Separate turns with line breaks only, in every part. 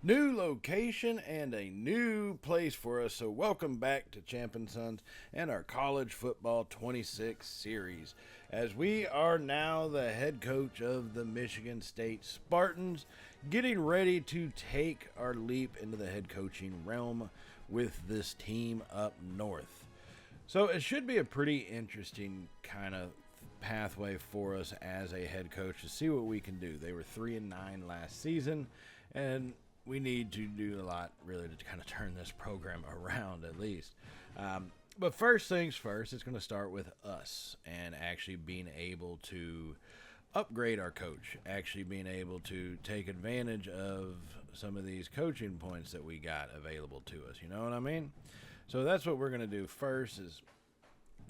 New location and a new place for us. So, welcome back to Champion Sons and our College Football 26 series. As we are now the head coach of the Michigan State Spartans, getting ready to take our leap into the head coaching realm with this team up north. So, it should be a pretty interesting kind of pathway for us as a head coach to see what we can do. They were 3-9 last season, and we need to do a lot really to kind of turn this program around at least. But first things first, it's going to start with us and actually being able to upgrade our coach, actually being able to take advantage of some of these coaching points that we got available to us. You know what I mean? So that's what we're going to do first is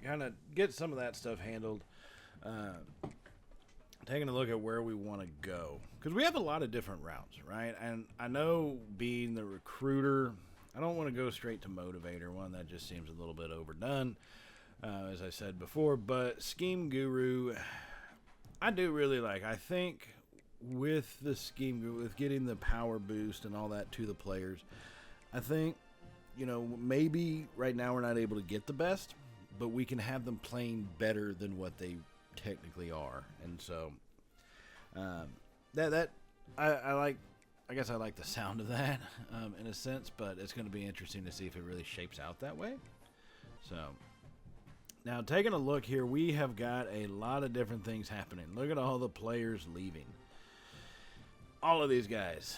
kind of get some of that stuff handled. Taking a look at where we want to go, because we have a lot of different routes, right? And I know being the recruiter, I don't want to go straight to motivator, one that just seems a little bit overdone, as I said before. But scheme guru, I do really like. I think with the scheme guru, with getting the power boost and all that to the players, I think, maybe right now we're not able to get the best, but we can have them playing better than what they technically are. And so that I like. I guess I like the sound of that in a sense, but it's going to be interesting to see if it really shapes out that way. So now taking a look here, we have got a lot of different things happening. Look at all the players leaving, all of these guys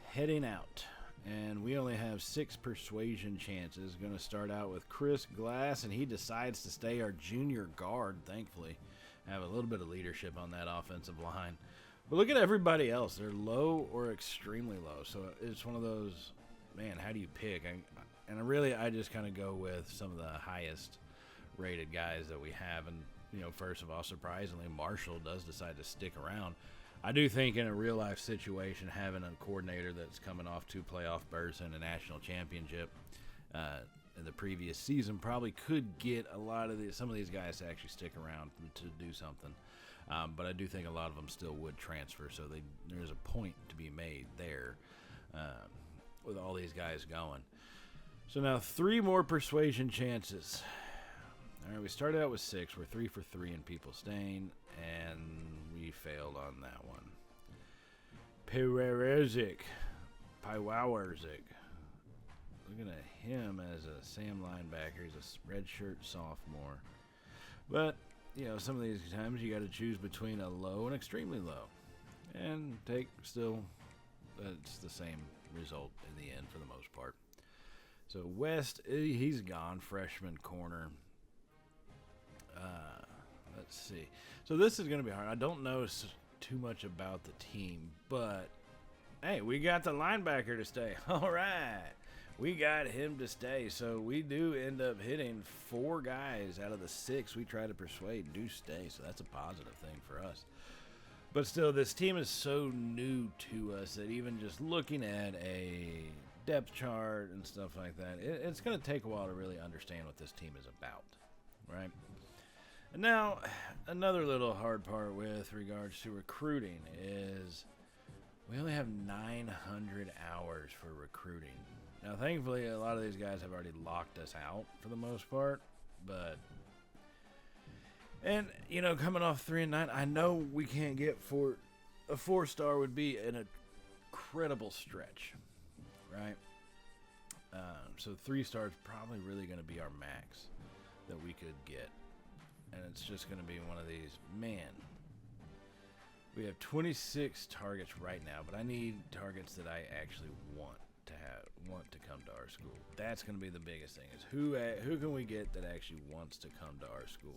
heading out, and we only have 6 persuasion chances. Going to start out with Chris Glass, and he decides to stay our junior guard, thankfully. Have a little bit of leadership on that offensive line. But look at everybody else. They're low or extremely low. So it's one of those, man, how do you pick? I just kind of go with some of the highest rated guys that we have. And, first of all, surprisingly, Marshall does decide to stick around. I do think in a real-life situation, having a coordinator that's coming off 2 playoff berths and a national championship in the previous season probably could get some of these guys to actually stick around to do something. But I do think a lot of them still would transfer, so there's a point to be made there with all these guys going. So now 3 more persuasion chances. All right, we started out with 6. We're 3 for 3 in people staying, and we failed on that one. Piwerzik. Looking at him as a Sam linebacker. He's a redshirt sophomore. But, some of these times you got to choose between a low and extremely low. And it's the same result in the end for the most part. So West, he's gone, freshman corner. Let's see. So this is going to be hard. I don't know too much about the team, but, hey, we got the linebacker to stay. All right. We got him to stay, so we do end up hitting 4 guys out of the 6 we try to persuade do stay, so that's a positive thing for us. But still, this team is so new to us that even just looking at a depth chart and stuff like that, it's going to take a while to really understand what this team is about, right? And now, another little hard part with regards to recruiting is we only have 900 hours for recruiting. Now, thankfully, a lot of these guys have already locked us out for the most part, and coming off 3-9, I know we can't get a 4-star would be an incredible stretch, right? So 3 stars probably really going to be our max that we could get, and it's just going to be one of these, man. We have 26 targets right now, but I need targets that I actually want to come to our school. That's going to be the biggest thing is who can we get that actually wants to come to our school.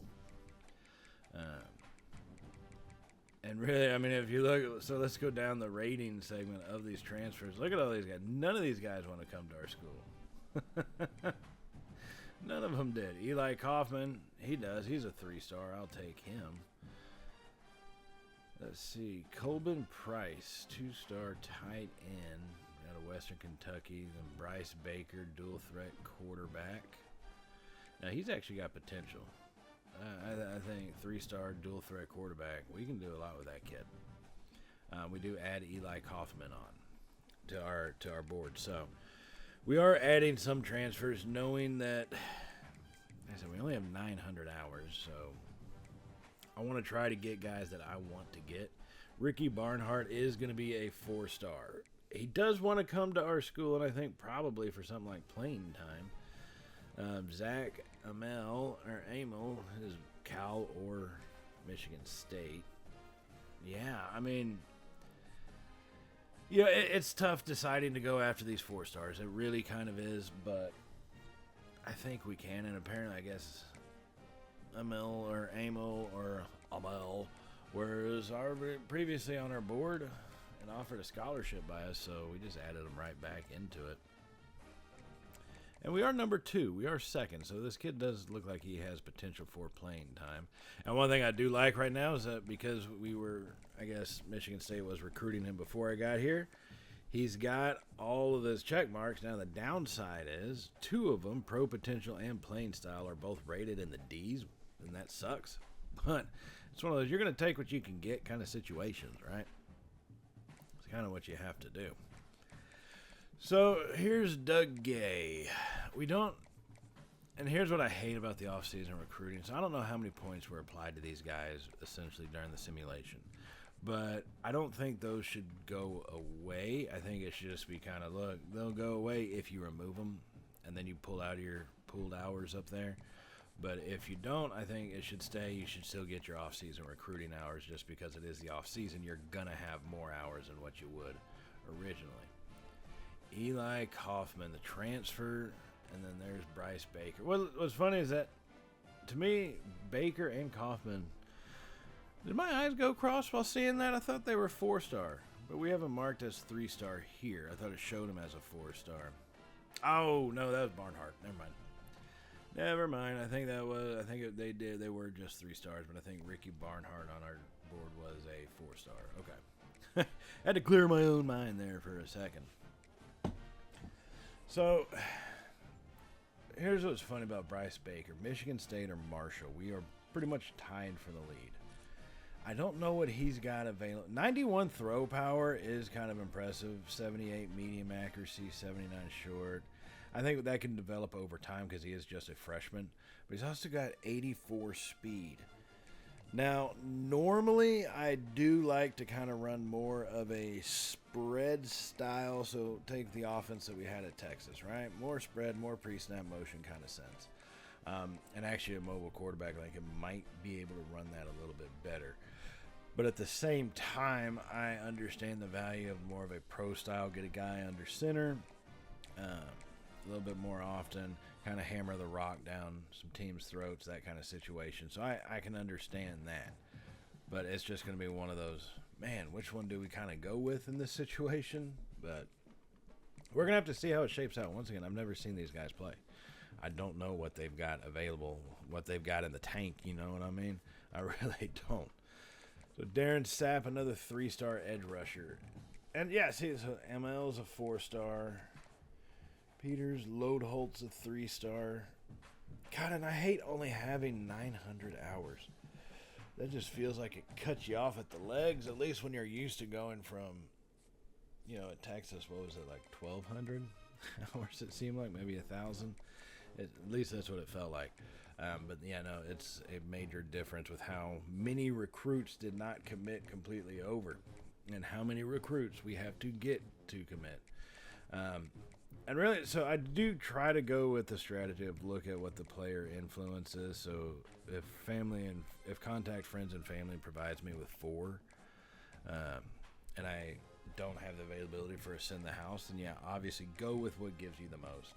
And really, if you look, so let's go down the rating segment of these transfers. Look at all these guys. None of these guys want to come to our school. None of them did. Eli Kaufman, he does. He's a 3-star. I'll take him. Let's see. Colbin Price, 2-star tight end out of Western Kentucky. Then Bryce Baker, dual threat quarterback. Now, he's actually got potential. I think 3-star dual threat quarterback. We can do a lot with that kid. We do add Eli Kaufman on. to our board. So we are adding some transfers, knowing that, like I said, we only have 900 hours. So I want to try to get guys that I want to get. Ricky Barnhart is going to be a 4-star. He does want to come to our school, and I think probably for something like playing time. Zach Amel is Cal or Michigan State. Yeah, I mean, yeah, it's tough deciding to go after these 4-stars. It really kind of is, but I think we can. And apparently, I guess Amel was previously on our board and offered a scholarship by us, so we just added him right back into it. And we are number 2. We are second, so this kid does look like he has potential for playing time. And one thing I do like right now is that because Michigan State was recruiting him before I got here, he's got all of his check marks. Now, the downside is 2 of them, pro potential and playing style, are both rated in the Ds, and that sucks. But it's one of those you're going to take what you can get kind of situations, right? It's kind of what you have to do. So here's Doug Gay. And here's what I hate about the offseason recruiting. So I don't know how many points were applied to these guys essentially during the simulation, but I don't think those should go away. I think it should just be kind of, look, they'll go away if you remove them and then you pull out your pooled hours up there. But if you don't, I think it should stay. You should still get your off-season recruiting hours just because it is the off-season. You're going to have more hours than what you would originally. Eli Kaufman, the transfer, and then there's Bryce Baker. What's funny is that, to me, Baker and Kaufman, did my eyes go cross while seeing that? I thought they were 4-star, but we have them marked as 3-star here. I thought it showed them as a 4-star. Oh, no, that was Barnhart. Never mind. They were just 3 stars, but I think Ricky Barnhart on our board was a 4-star. Okay. Had to clear my own mind there for a second. So, here's what's funny about Bryce Baker. Michigan State or Marshall, we are pretty much tied for the lead. I don't know what he's got available. 91 throw power is kind of impressive. 78 medium accuracy, 79 short. I think that can develop over time because he is just a freshman. But he's also got 84 speed. Now, normally I do like to kind of run more of a spread style. So take the offense that we had at Texas, right? More spread, more pre-snap motion kind of sense. And actually a mobile quarterback like him might be able to run that a little bit better. But at the same time, I understand the value of more of a pro style. Get a guy under center a little bit more often, kind of hammer the rock down some teams' throats, that kind of situation. So I can understand that. But it's just going to be one of those, man, which one do we kind of go with in this situation? But we're going to have to see how it shapes out. Once again, I've never seen these guys play. I don't know what they've got available, what they've got in the tank, you know what I mean? I really don't. So Darren Sapp, another 3-star edge rusher. And yeah, see, so ML's a 4-star. Peters, Lodeholt's a 3-star. God, and I hate only having 900 hours. That just feels like it cuts you off at the legs, at least when you're used to going from, at Texas, what was it, like 1,200 hours it seemed like, maybe 1,000. At least that's what it felt like. But yeah, no, it's a major difference with how many recruits did not commit completely over and how many recruits we have to get to commit. And really, so I do try to go with the strategy of look at what the player influence is. So if contact friends and family provides me with 4, and I don't have the availability for a send the house, then yeah, obviously go with what gives you the most.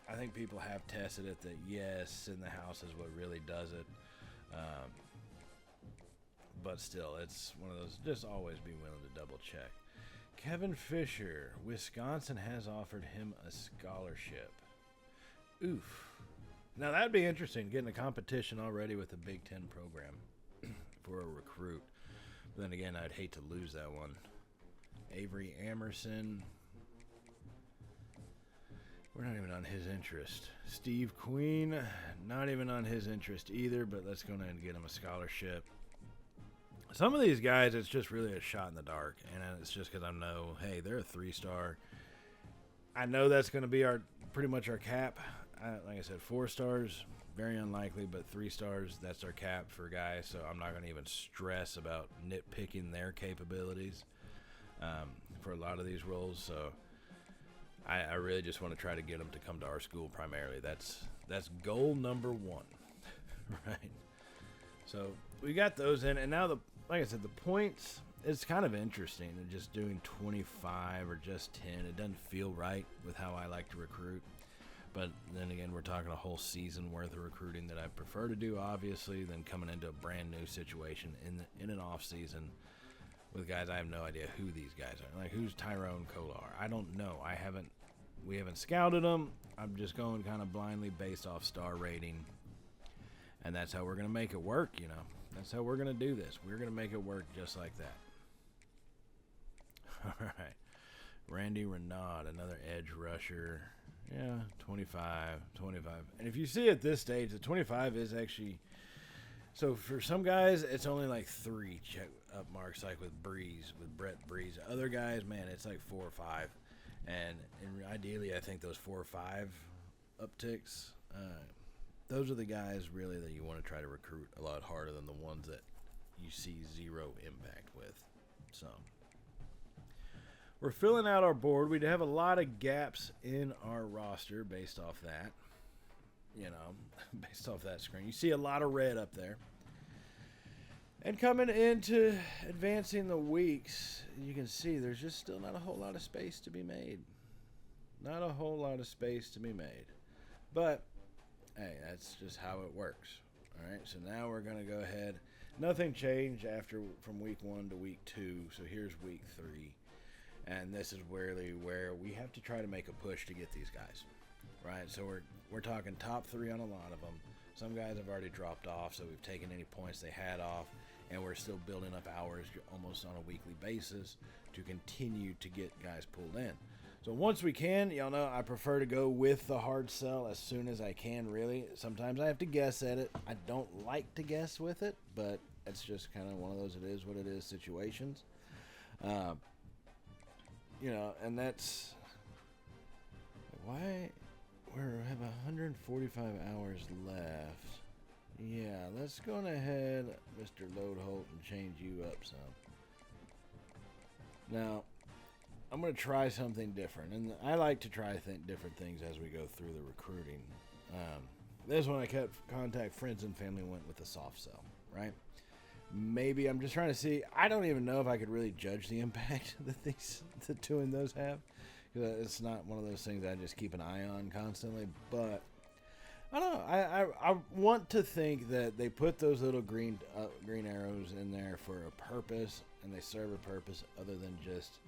I think people have tested it that yes, send the house is what really does it. But still, it's one of those, just always be willing to double check. Kevin Fisher, Wisconsin has offered him a scholarship. Oof. Now that'd be interesting, getting a competition already with the Big Ten program for a recruit. But then again, I'd hate to lose that one. Avery Amerson. We're not even on his interest. Steve Queen, not even on his interest either, but let's go ahead and get him a scholarship. Some of these guys, it's just really a shot in the dark, and it's just because I know, hey, they're a 3-star. I know that's going to be pretty much our cap. Like I said, 4 stars, very unlikely, but 3 stars, that's our cap for guys. So I'm not going to even stress about nitpicking their capabilities for a lot of these roles. So I really just want to try to get them to come to our school primarily. That's goal number 1, right? So we got those in, and now like I said, the points. It's kind of interesting. Just doing 25 or just 10. It doesn't feel right with how I like to recruit. But then again, we're talking a whole season worth of recruiting that I prefer to do, obviously, than coming into a brand new situation in an off season with guys I have no idea who these guys are. Like, who's Tyrone Kolar? I don't know. We haven't scouted them. I'm just going kind of blindly based off star rating, and that's how we're gonna make it work. You know, that's how we're gonna do this. We're gonna make it work just like that. All right, Randy Renaud, another edge rusher. Yeah, 25. And if you see at this stage, the 25 is actually, so for some guys, it's only like 3 check up marks, like with Brett Breeze. Other guys, man, it's like 4 or 5. And ideally, I think those 4 or 5 upticks, those are the guys really that you want to try to recruit a lot harder than the ones that you see 0 impact with. So we're filling out our board. We have a lot of gaps in our roster based off that, based off that screen. You see a lot of red up there. And coming into advancing the weeks, you can see there's just still not a whole lot of space to be made. Not a whole lot of space to be made. But, hey, that's just how it works. All right, so now we're going to go ahead. Nothing changed from week 1 to week 2, so here's week 3. And this is really where we have to try to make a push to get these guys, right? So we're talking top 3 on a lot of them. Some guys have already dropped off, so we've taken any points they had off, and we're still building up hours almost on a weekly basis to continue to get guys pulled in. So once we can, y'all know I prefer to go with the hard sell as soon as I can, really. Sometimes I have to guess at it. I don't like to guess with it, but it's just kind of one of those it is what it is situations. And that's why we have 145 hours left. Yeah, let's go ahead, Mr. Loadholt, and change you up some. Now, I'm going to try something different, and I like to try different things as we go through the recruiting. This one I kept contact friends and family, went with the soft sell, right? Maybe I'm just trying to see. I don't even know if I could really judge the impact that the 2 of those have, because it's not one of those things I just keep an eye on constantly. But I don't know. I want to think that they put those little green arrows in there for a purpose, and they serve a purpose other than just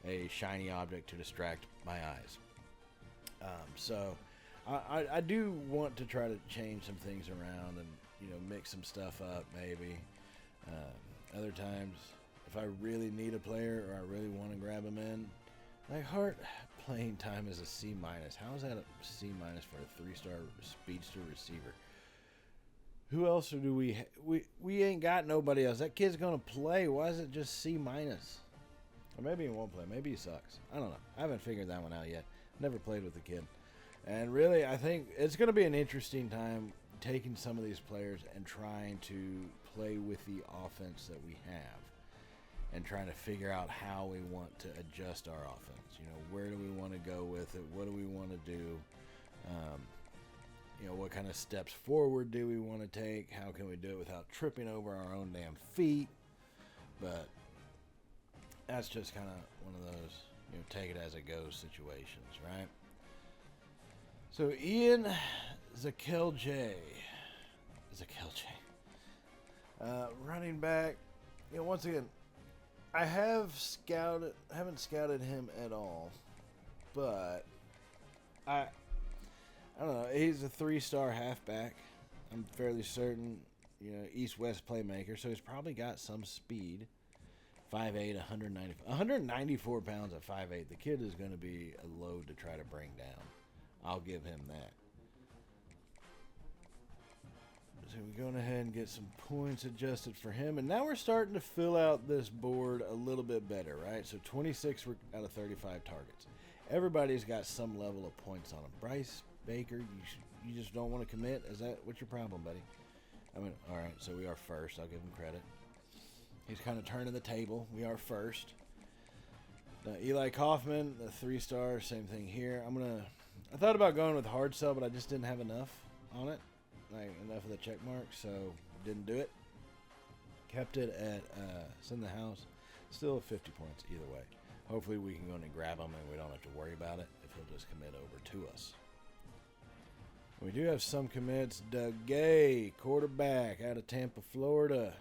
a shiny object to distract my eyes. So I do want to try to change some things around and mix some stuff up maybe. Other times, if I really need a player or I really want to grab him in, like Hart playing time is a C-. How is that a C- for a 3-star speedster receiver? Who else do we ain't got nobody else. That kid's gonna play. Why is it just C-? Or maybe he won't play. Maybe he sucks. I don't know. I haven't figured that one out yet. Never played with the kid. And really, I think it's going to be an interesting time taking some of these players and trying to play with the offense that we have and trying to figure out how we want to adjust our offense. Where do we want to go with it? What do we want to do? What kind of steps forward do we want to take? How can we do it without tripping over our own damn feet? But that's just kind of one of those, take it as it goes situations, right? So Ian Zakelj, running back. Once again, I haven't scouted him at all, but I don't know. He's a 3-star halfback. I'm fairly certain, east-west playmaker, so he's probably got some speed. 5'8", 194 pounds at 5'8". The kid is going to be a load to try to bring down. I'll give him that. So we're going ahead and get some points adjusted for him. And now we're starting to fill out this board a little bit better, right? So 26 out of 35 targets. Everybody's got some level of points on him. Bryce Baker, you just don't want to commit? Is that what's your problem, buddy? I mean, all right, so we are first. I'll give him credit. He's kind of turning the table. We are first. Now, Eli Kaufman, the 3-star, same thing here. I thought about going with hard sell, but I just didn't have enough on it. Like enough of the check mark, so didn't do it. Kept it at it's in the house. Still 50 points either way. Hopefully we can go in and grab him and we don't have to worry about it if he'll just commit over to us. We do have some commits. Doug Gay, quarterback out of Tampa, Florida.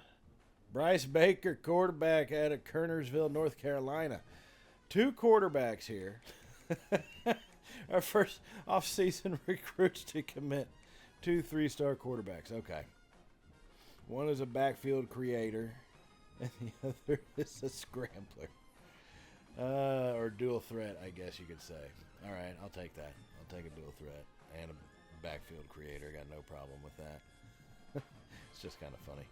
Bryce Baker, quarterback out of Kernersville, North Carolina. 2 quarterbacks here. Our first offseason recruits to commit. 2 3-star quarterbacks. Okay. One is a backfield creator, and the other is a scrambler. Or dual threat, I guess you could say. All right, I'll take that. I'll take a dual threat and a backfield creator. Got no problem with that. It's just kind of funny.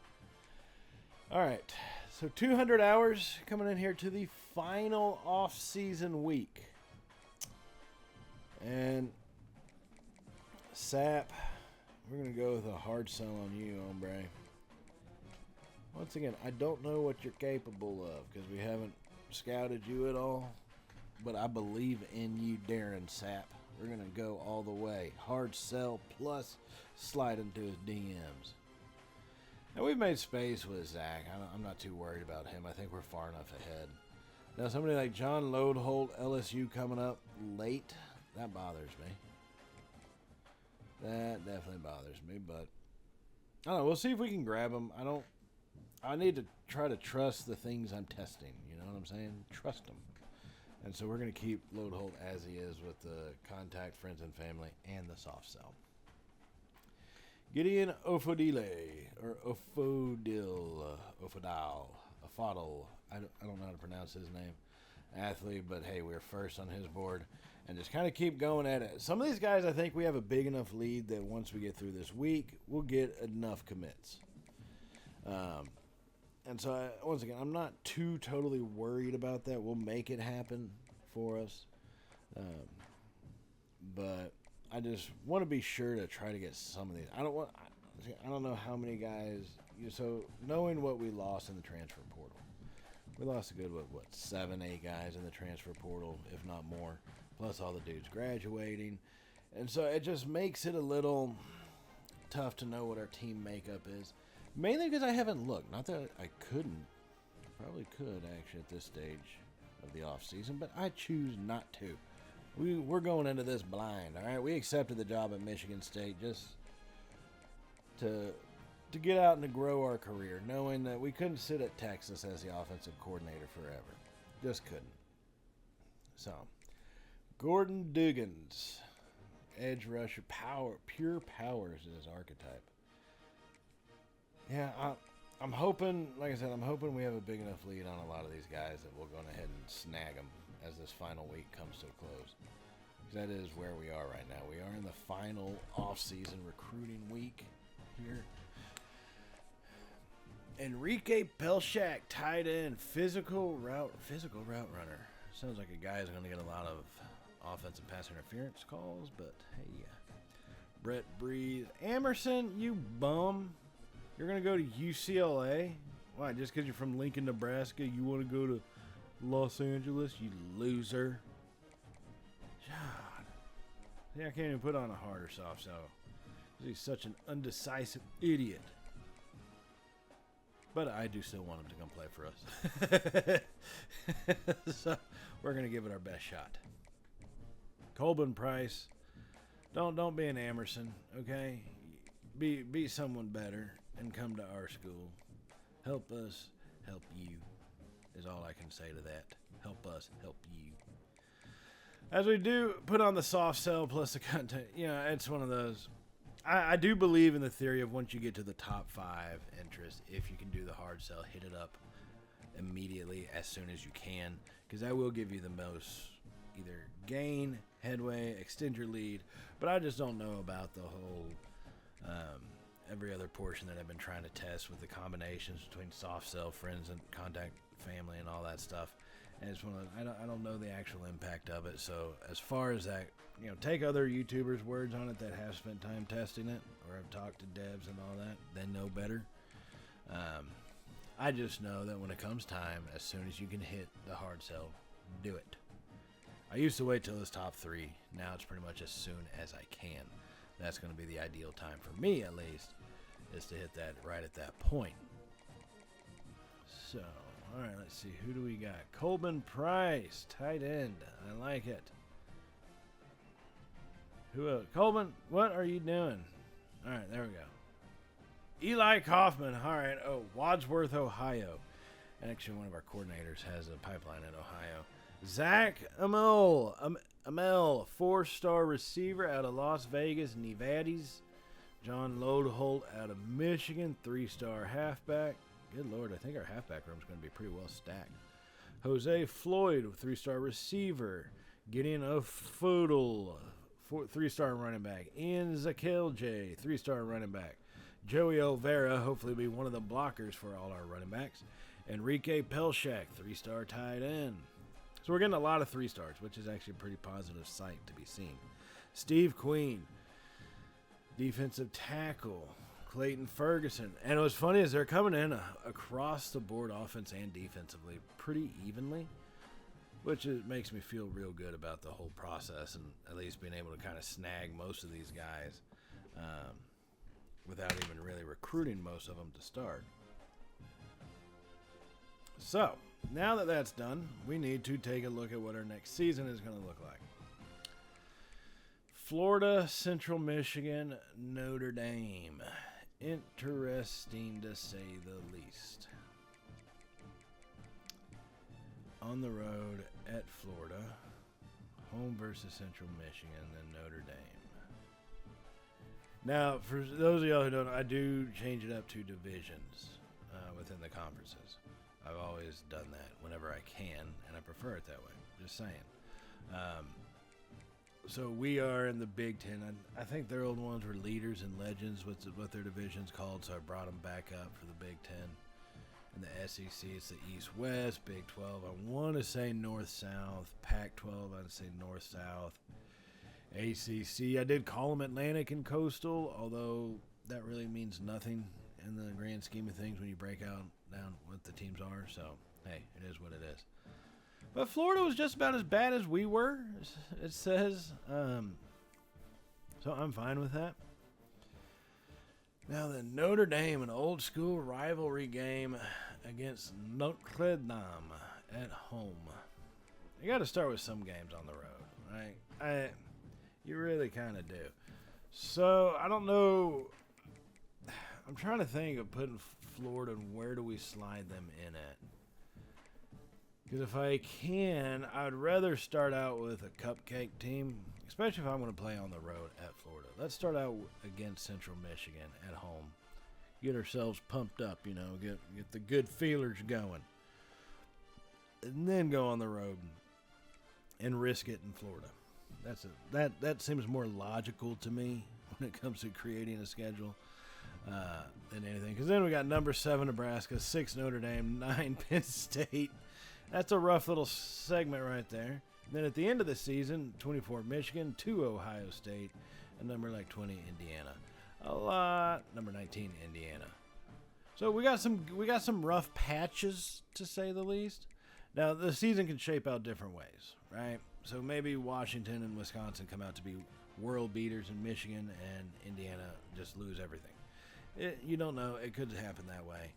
All right, so 200 hours coming in here to the final off-season week. And Sap, we're going to go with a hard sell on you, hombre. Once again, I don't know what you're capable of because we haven't scouted you at all. But I believe in you, Darren Sapp. We're going to go all the way. Hard sell plus slide into his DMs. Now, we've made space with Zach. I'm not too worried about him. I think we're far enough ahead. Now, somebody like John Lodeholt, LSU coming up late, that bothers me. That definitely bothers me, but I don't know. We'll see if we can grab him. I need to try to trust the things I'm testing. You know what I'm saying? Trust them. And so we're going to keep Lodeholt as he is with the contact, friends, and family, and the soft sell. Gideon Ofodile, or Ofodil, Afadal. I don't know how to pronounce his name. Athlete, but hey, we're first on his board. And just kind of keep going at it. Some of these guys, I think we have a big enough lead that once we get through this week, we'll get enough commits. And so, once again, I'm not too totally worried about that. We'll make it happen for us. But I just want to be sure to try to get some of these. I don't know how many guys. So, knowing what we lost in the transfer portal. We lost a good, 7, 8 guys in the transfer portal, if not more. Plus all the dudes graduating. And so it just makes it a little tough to know what our team makeup is. Mainly because I haven't looked. Not that I couldn't. Probably could, actually, at this stage of the offseason. But I choose not to. We're going into this blind, all right? We accepted the job at Michigan State just to get out and to grow our career, knowing that we couldn't sit at Texas as the offensive coordinator forever. Just couldn't. So, Gordon Duggins, edge rusher, pure power is his archetype. Yeah, I'm hoping, like I said, I'm hoping we have a big enough lead on a lot of these guys that we'll go ahead and snag them as this final week comes to a close. Because that is where we are right now. We are in the final off-season recruiting week here. Enrique Pelshak, tight end, physical route runner. Sounds like a guy who's going to get a lot of offensive pass interference calls, but hey, Brett Breeze. Emerson, you bum. You're going to go to UCLA? Why, just because you're from Lincoln, Nebraska, you want to go to Los Angeles, you loser? God. See, I can't even put on a hard or soft sell. He's such an undecisive idiot. But I do still want him to come play for us. So we're going to give it our best shot. Colbin Price, don't be an Emerson, okay? Be someone better and come to our school. Help us, help you, is all I can say to that. Help us, help you. As we do put on the soft sell plus the content, it's one of those. I do believe in the theory of once you get to the top 5 interest, if you can do the hard sell, hit it up immediately as soon as you can, because that will give you the most either gain, headway, extend your lead. But I just don't know about the whole every other portion that I've been trying to test with the combinations between soft sell, friends, and contact family and all that stuff. And it's one of those, I don't know the actual impact of it. So as far as that, take other YouTubers' words on it that have spent time testing it or have talked to devs and all that. They know better. I just know that when it comes time, as soon as you can hit the hard sell, do it. I used to wait till it was top 3. Now it's pretty much as soon as I can. That's going to be the ideal time for me, at least, is to hit that right at that point. So, all right, let's see. Who do we got? Coleman Price, tight end. I like it. Who else? Coleman, what are you doing? All right, there we go. Eli Kaufman. All right. Oh, Wadsworth, Ohio. Actually, one of our coordinators has a pipeline in Ohio. Zach Amel, 4-star receiver out of Las Vegas, Nevada's. John Lodeholt out of Michigan, 3-star halfback. Good Lord, I think our halfback room is going to be pretty well stacked. Jose Floyd, 3-star receiver. Gideon Ofudel, 3-star running back. Ian Zakelje, 3-star running back. Joey Olvera, hopefully be one of the blockers for all our running backs. Enrique Pelshak, 3-star tight end. So we're getting a lot of 3-stars, which is actually a pretty positive sight to be seen. Steve Queen, defensive tackle. Clayton Ferguson. And what's funny is they're coming in across the board, offense and defensively, pretty evenly, which makes me feel real good about the whole process and at least being able to kind of snag most of these guys without even really recruiting most of them to start. So, now that that's done, we need to take a look at what our next season is going to look like. Florida, Central Michigan, Notre Dame. Interesting to say the least. On the road at Florida, home versus Central Michigan, then Notre Dame. Now, for those of y'all who don't know, I do change it up to divisions within the conferences. I've always done that whenever I can, and I prefer it that way. Just saying. So we are in the Big Ten. I think their old ones were Leaders and Legends, what their division's called, so I brought them back up for the Big Ten. And the SEC, it's the East-West, Big 12. I want to say North-South. Pac-12, I'd say North-South. ACC, I did call them Atlantic and Coastal, although that really means nothing in the grand scheme of things when you break out down what the teams are. So, hey, it is what it is. But Florida was just about as bad as we were, it says. So I'm fine with that. Now then, Notre Dame, an old school rivalry game against Notre Dame at home. You got to start with some games on the road, right? You really kind of do. So I don't know. I'm trying to think of putting Florida and where do we slide them in at. Because if I can, I'd rather start out with a cupcake team, especially if I'm going to play on the road at Florida. Let's start out against Central Michigan at home. Get ourselves pumped up, get the good feelers going. And then go on the road and risk it in Florida. That seems more logical to me when it comes to creating a schedule than anything. Because then we got number 7 Nebraska, 6 Notre Dame, 9 Penn State. That's a rough little segment right there. Then at the end of the season, 24 Michigan, 2 Ohio State, and number 20 Indiana. A lot. Number 19 Indiana. So we got some rough patches, to say the least. Now the season can shape out different ways, right? So maybe Washington and Wisconsin come out to be world beaters, and Michigan and Indiana just lose everything. You don't know. It could happen that way.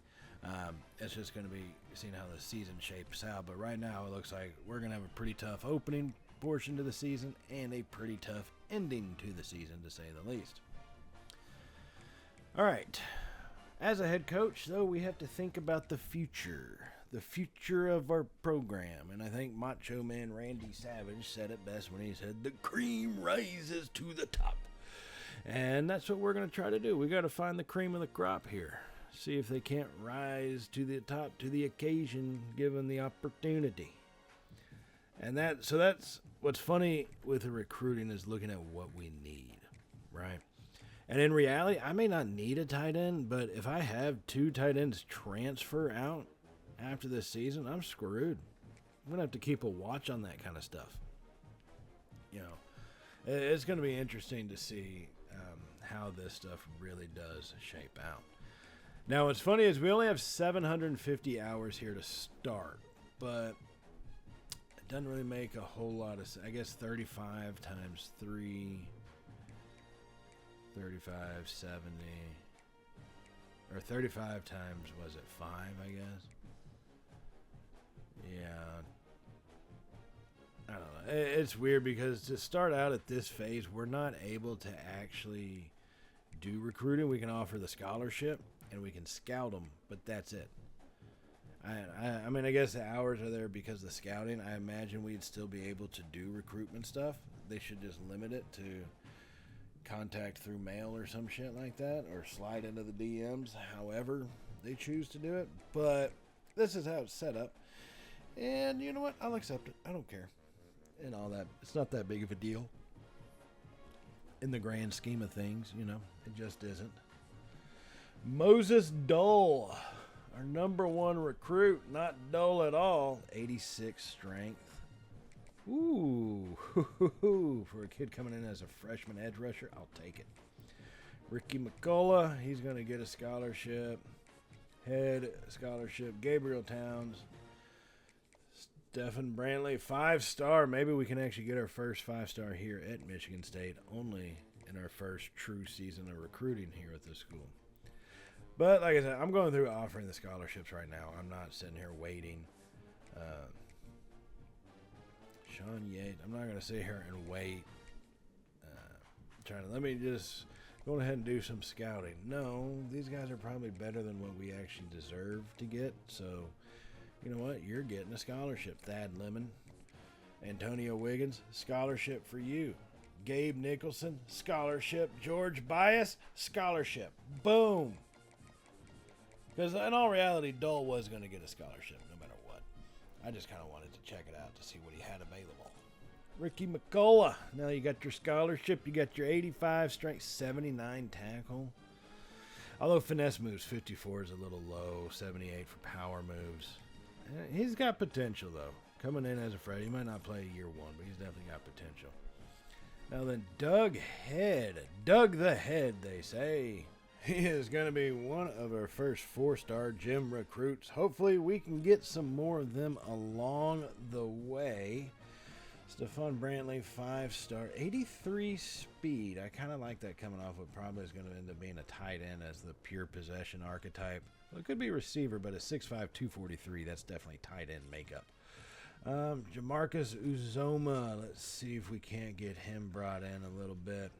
It's just going to be seeing how the season shapes out. But right now, it looks like we're going to have a pretty tough opening portion to the season and a pretty tough ending to the season, to say the least. All right. As a head coach, though, we have to think about the future of our program. And I think Macho Man Randy Savage said it best when he said, "The cream rises to the top." And that's what we're going to try to do. We got to find the cream of the crop here. See if they can't rise to the top, to the occasion, given the opportunity. And that's what's funny with the recruiting, is looking at what we need, right? And in reality, I may not need a tight end, but if I have 2 tight ends transfer out after this season, I'm screwed. I'm going to have to keep a watch on that kind of stuff. You know, it's going to be interesting to see how this stuff really does shape out. Now, what's funny is we only have 750 hours here to start, but it doesn't really make a whole lot of sense. I guess 35 times 3, 35, 70, or 35 times, was it 5, I guess? Yeah. I don't know. It's weird because to start out at this phase, we're not able to actually do recruiting. We can offer the scholarship and we can scout them, but that's it. I mean, I guess the hours are there because of the scouting. I imagine we'd still be able to do recruitment stuff. They should just limit it to contact through mail or some shit like that, or slide into the DMs, however they choose to do it. But this is how it's set up. And you know what? I'll accept it. I don't care. And all that. It's not that big of a deal. In the grand scheme of things, you know, it just isn't. Moses Dole, our number 1 recruit, not dull at all. 86 strength. Ooh, for a kid coming in as a freshman edge rusher, I'll take it. Ricky McCullough, he's going to get a scholarship. Head scholarship. Gabriel Towns. Stephen Brantley, 5-star. Maybe we can actually get our first 5-star here at Michigan State, only in our first true season of recruiting here at this school. But like I said, I'm going through offering the scholarships right now. I'm not sitting here waiting. Sean Yates, I'm not going to sit here and wait. Let me just go ahead and do some scouting. No, these guys are probably better than what we actually deserve to get. So, you know what? You're getting a scholarship. Thad Lemon, Antonio Wiggins, scholarship for you. Gabe Nicholson, scholarship. George Bias, scholarship. Boom. Because in all reality, Dole was going to get a scholarship no matter what. I just kind of wanted to check it out to see what he had available. Ricky McCullough. Now you got your scholarship. You got your 85 strength, 79 tackle. Although finesse moves, 54 is a little low. 78 for power moves. He's got potential, though. Coming in as a freshman, he might not play year 1, but he's definitely got potential. Now then, Doug Head. Doug the Head, they say. He is going to be one of our first 4-star gym recruits. Hopefully we can get some more of them along the way. Stephon Brantley, 5-star, 83 speed. I kind of like that coming off what probably is going to end up being a tight end as the pure possession archetype. Well, it could be a receiver, but at 6'5", 243, that's definitely tight end makeup. Jamarcus Uzoma, let's see if we can't get him brought in a little bit.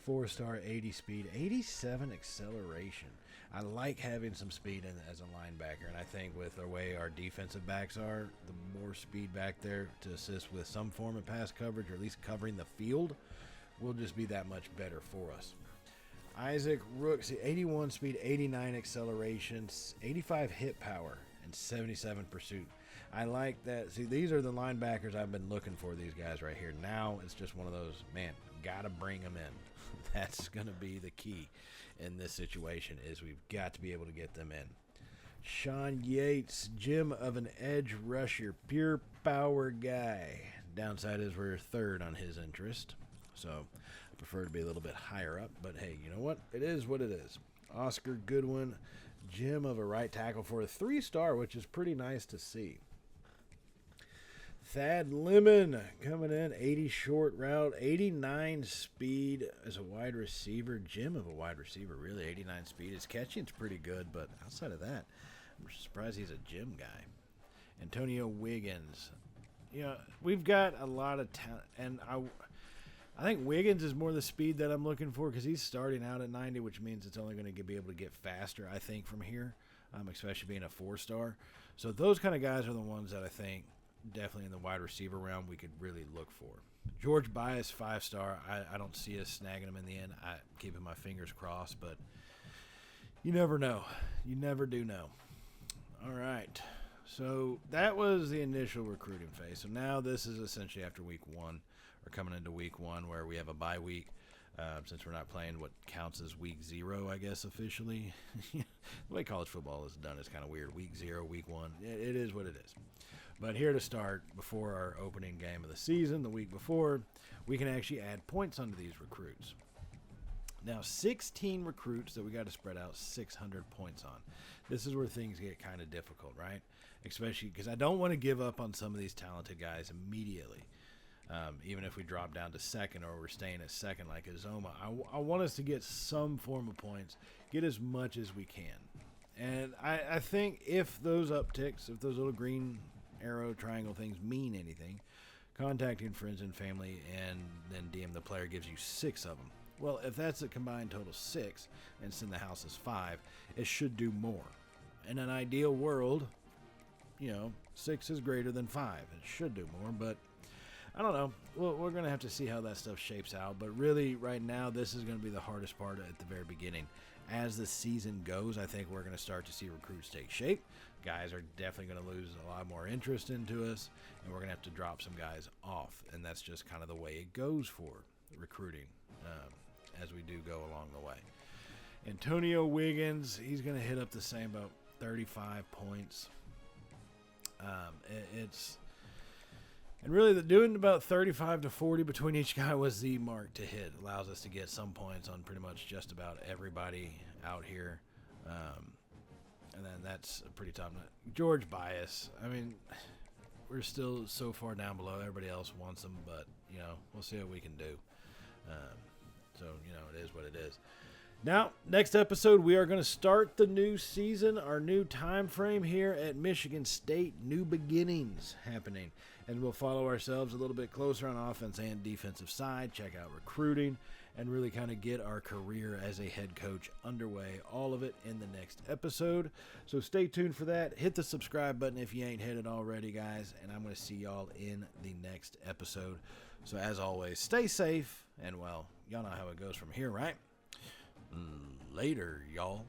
4-star, 80 speed, 87 acceleration. I like having some speed in as a linebacker, and I think with the way our defensive backs are, the more speed back there to assist with some form of pass coverage, or at least covering the field, will just be that much better for us. Isaac Rooks, 81 speed, 89 acceleration, 85 hit power, and 77 pursuit. I like that. See, these are the linebackers I've been looking for, these guys right here. Now it's just one of those, man, got to bring them in. That's going to be the key in this situation, is we've got to be able to get them in. Sean Yates, gem of an edge rusher, pure power guy. Downside is we're 3rd on his interest, so I prefer to be a little bit higher up. But hey, you know what? It is what it is. Oscar Goodwin, gem of a right tackle for a 3-star, which is pretty nice to see. Thad Lemon coming in, 80 short route, 89 speed as a wide receiver. Gem of a wide receiver, really, 89 speed. His catching's pretty good, but outside of that, I'm surprised he's a gym guy. Antonio Wiggins. You know, we've got a lot of talent, and I think Wiggins is more the speed that I'm looking for because he's starting out at 90, which means it's only going to be able to get faster, I think, from here, especially being a 4-star. So those kind of guys are the ones that I think definitely in the wide receiver round we could really look for. George Bias, 5-star. I don't see us snagging him in the end. I'm keeping my fingers crossed, but you never know. You never do know. All right. So that was the initial recruiting phase. So now this is essentially after week 1, or coming into week 1, where we have a bye week. since we're not playing what counts as week 0, I guess, officially. The way college football is done is kind of weird. Week 0, week 1, it is what it is. But here to start, before our opening game of the season, the week before, we can actually add points onto these recruits. Now, 16 recruits that we got to spread out 600 points on. This is where things get kind of difficult, right? Especially because I don't want to give up on some of these talented guys immediately. Even if we drop down to second or we're staying at second like Azoma, I want us to get some form of points, get as much as we can. And I think if those upticks, if those little green arrow triangle things mean anything, contacting friends and family and then DM the player gives you 6 of them. Well, if that's a combined total 6 and send the house is 5, it should do more. In an ideal world, 6 is greater than 5. It should do more, but I don't know. Well, we're going to have to see how that stuff shapes out. But really, right now, this is going to be the hardest part at the very beginning. As the season goes, I think we're going to start to see recruits take shape. Guys are definitely going to lose a lot more interest into us, and we're going to have to drop some guys off. And that's just kind of the way it goes for recruiting as we do go along the way. Antonio Wiggins, he's going to hit up the same, about 35 points. And really, doing about 35 to 40 between each guy was the mark to hit. Allows us to get some points on pretty much just about everybody out here. And then that's a pretty tough. George Bias, I mean, we're still so far down below. Everybody else wants him, but, we'll see what we can do. So, it is what it is. Now, next episode, we are going to start the new season, our new time frame here at Michigan State. New beginnings happening. And we'll follow ourselves a little bit closer on offense and defensive side, check out recruiting, and really kind of get our career as a head coach underway. All of it in the next episode. So stay tuned for that. Hit the subscribe button if you ain't hit it already, guys. And I'm going to see y'all in the next episode. So as always, stay safe. And, well, y'all know how it goes from here, right? Later, y'all.